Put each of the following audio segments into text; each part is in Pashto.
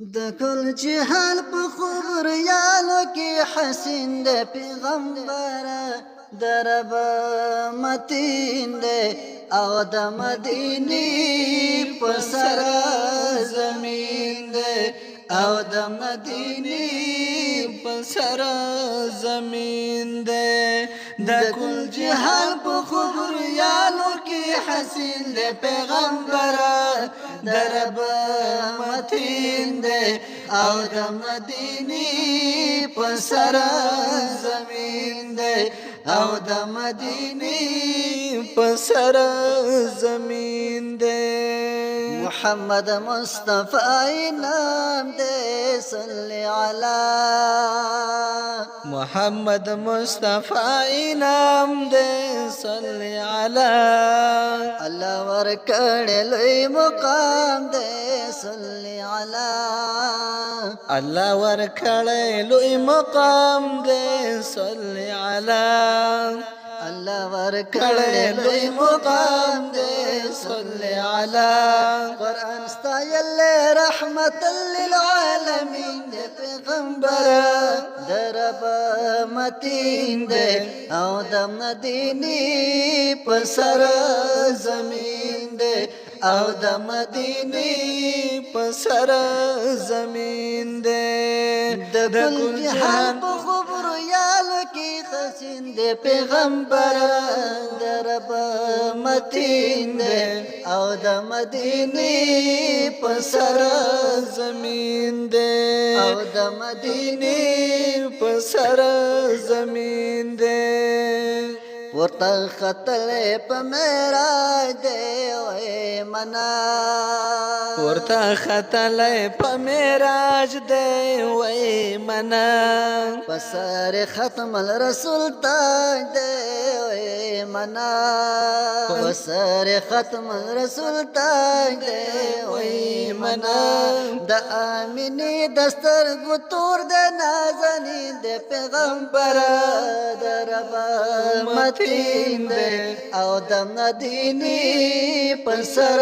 د کل جهان په خبریالو کې حسین د پیغمبر د رب متین دی او د مدینه په سر زمین دی او د مدینه په سر زمین دی د کل جهان په خبریالو کې حسین د پیغمبر د رب متین دی او د مدینه په سر زمین دی او د مدینه په سر زمین دی محمد مصطفی نام دے صلی علی محمد مصطفی نام دے صلی علی اللہ ورکڑے لئی مقام دے صلی علی اللہ ورکڑے لئی مقام دے صلی علی اللہ ورکڑے لئی مقام دے صلی علی قرآن ستایل رحمت للعالمین دے پیغمبر در رب متین دے او د مدینه په سر زمین دے او د مدینه په سر زمین دے د کل جهان په خبرو یالو کې حسین دے پیغمبر د رب متین دے او د مدینه په سر زمین دے او د مدینه په سر زمین دے ورته خطل په معراج دی وای منا ورته خطل په معراج دی وای منا پسر ختم الرسول تاج دی وای منا پسر ختم الرسول تاج دی وای منا د امینه دستر ګتور د نازنین د پیغمبر د رب متین دے او د مدینه په سر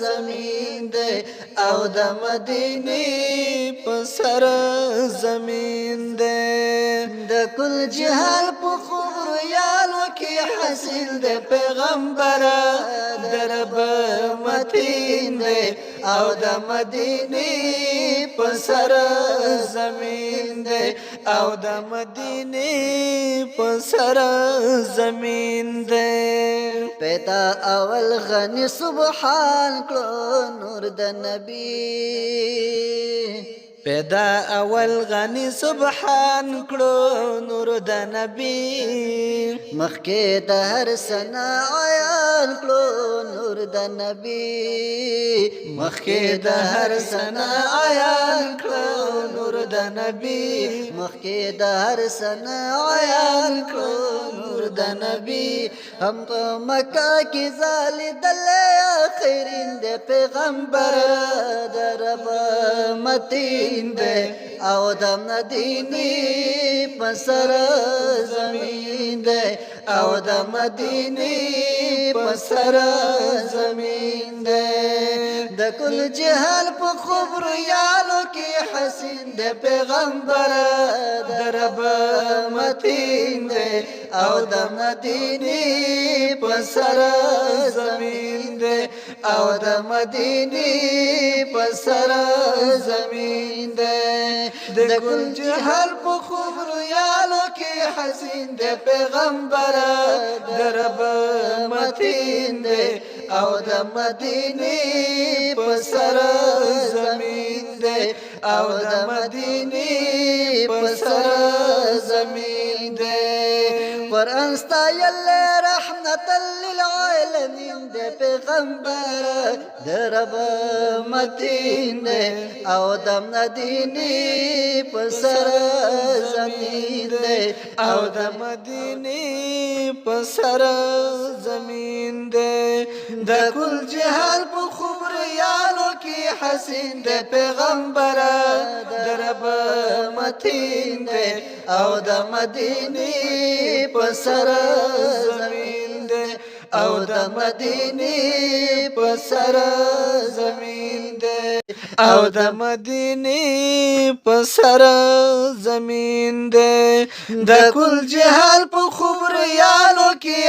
زمین دے او د مدینه په سر زمین دے د کل جهان په خبریالو کې حاصل د پیغمبر د رب متین دے او د مدینه په سر زمین دے او د مدینه په سر زمین دے پیدا اول غنی سبحان کړو نور د نبی پیدا اول غنی سبحان کړو نور د نبی مخکې د هر سنا عیان کړو نور د نبی مخکې د هر سنا عیان کړو نور د نبی مخکې د هر سنا عیان کړو نور د نبی هم په مکه کې زالیدل اخرین د پیغمبر د رب متین دے او د مدینه په سر زمین دے او د مدینه په سر زمین دے د کل جهان په خبریالو کې حسین د پیغمبر د رب متین دے او د مدینه په سر زمین دے او د مدینه په سر زمین دے د کل جهان په خبریالو کې حسین د پیغمبر د رب متین دے او د مدینه په سر زمین دے او د مدینه په سر زمین دے قرآن ستایل رحمت للعالمین دے پیغمبر د رب متین دے او د مدینه په سر زمین دے او د مدینه په سر زمین دے د کل جهان په خبریالو کې حسین د پیغمبر د رب متین دے او د مدینه په سر زمین دے او د مدینه په سر زمین دے او د مدینې په سر زمین دی د کل جهال په خبریالو کې